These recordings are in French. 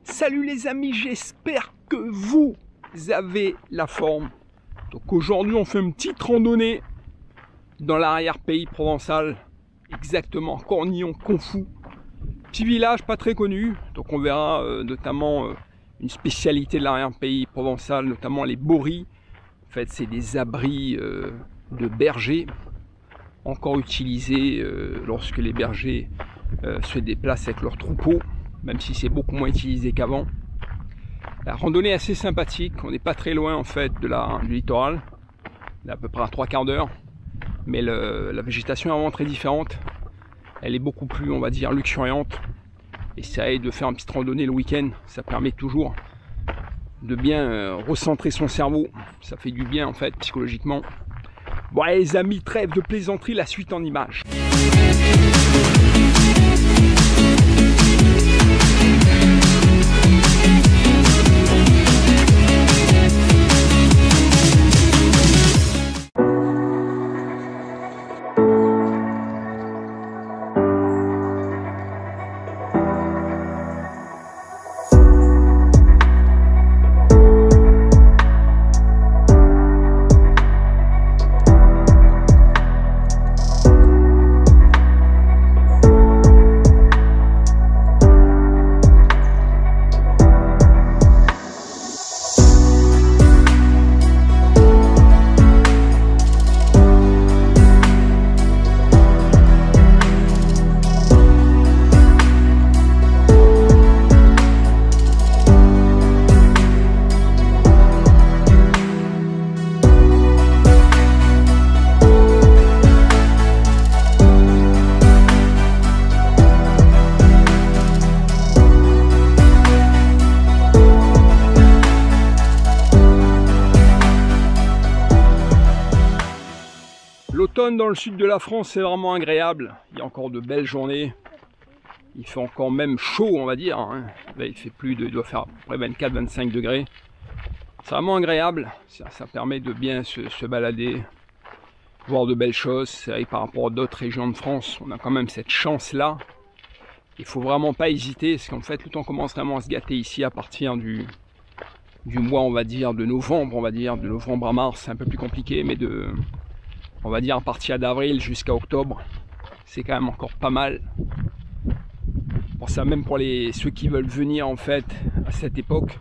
Salut les amis, j'espère que vous avez la forme. Donc aujourd'hui on fait une petite randonnée dans l'arrière-pays provençal, exactement Cornillon, Confou. Petit village pas très connu, donc on verra notamment une spécialité de l'arrière-pays provençal, notamment les boris. En fait c'est des abris de bergers, encore utilisés lorsque les bergers se déplacent avec leurs troupeaux, même si c'est beaucoup moins utilisé qu'avant. La randonnée est assez sympathique, on n'est pas très loin en fait du littoral, on est à peu près à 3/4 d'heure, mais la végétation est vraiment très différente, elle est beaucoup plus, on va dire, luxuriante, et ça aide de faire une petite randonnée le week-end, ça permet toujours de bien recentrer son cerveau, ça fait du bien en fait psychologiquement. Bon allez les amis, trêve de plaisanterie, la suite en images. L'automne dans le sud de la France, c'est vraiment agréable. Il y a encore de belles journées. Il fait encore même chaud, on va dire. Là, il fait il doit faire à peu près 24-25 degrés. C'est vraiment agréable. Ça permet de bien se balader, voir de belles choses. C'est vrai que par rapport à d'autres régions de France, on a quand même cette chance-là. Il ne faut vraiment pas hésiter, parce qu'en fait, le temps commence vraiment à se gâter ici à partir du mois, on va dire, de novembre, de novembre à mars. C'est un peu plus compliqué, mais on va dire à partir d'avril jusqu'à octobre, c'est quand même encore pas mal. Pour ça, même pour ceux qui veulent venir en fait à cette époque,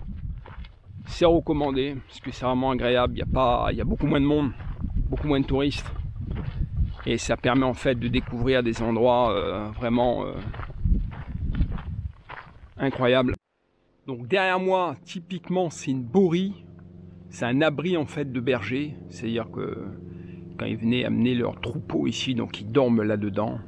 c'est recommandé parce que c'est vraiment agréable. Il y a beaucoup moins de monde, beaucoup moins de touristes, et ça permet en fait de découvrir des endroits vraiment incroyables. Donc derrière moi, typiquement, c'est une borie, c'est un abri en fait de bergers, c'est-à-dire que quand ils venaient amener leurs troupeaux ici, donc ils dorment là-dedans.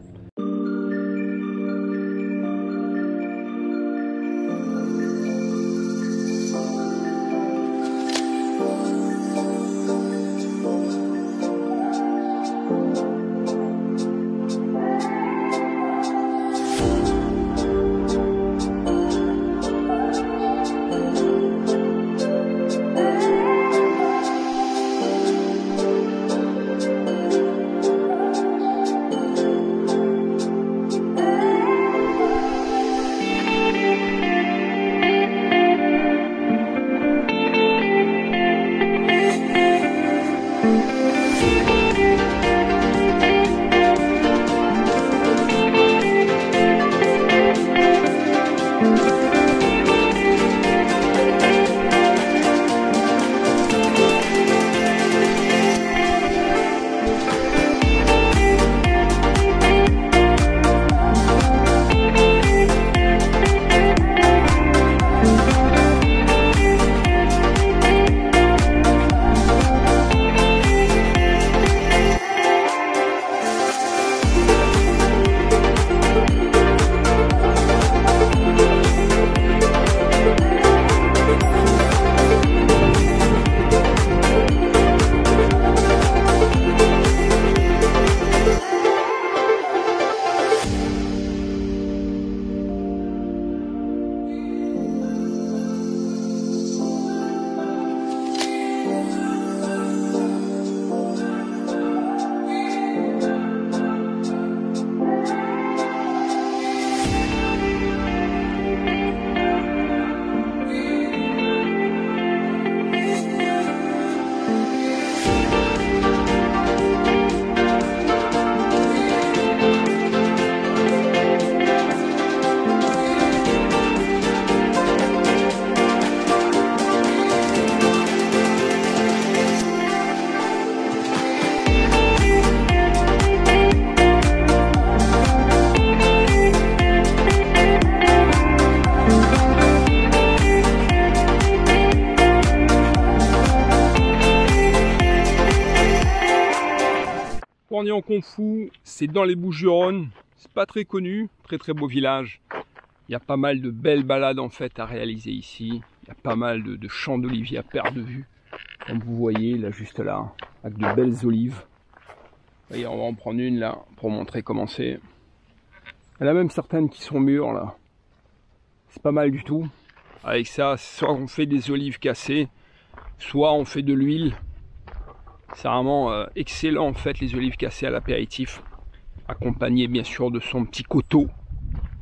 Cornillon-Confou, c'est dans les Bouches-du-Rhône. C'est pas très connu, très beau village. Il y a pas mal de belles balades en fait à réaliser ici. Il y a pas mal de champs d'oliviers à perte de vue. Comme vous voyez là, juste là, avec de belles olives. Voyez, on va en prendre une là pour montrer comment c'est. Il y en a même certaines qui sont mûres là. C'est pas mal du tout. Avec ça, soit on fait des olives cassées, soit on fait de l'huile. C'est vraiment excellent en fait les olives cassées à l'apéritif. Accompagné bien sûr de son petit coteau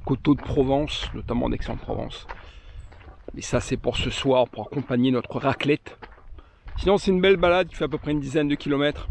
de Provence, notamment d'Aix-en-Provence. Et ça c'est pour ce soir, pour accompagner notre raclette. Sinon c'est une belle balade qui fait à peu près une dizaine de kilomètres.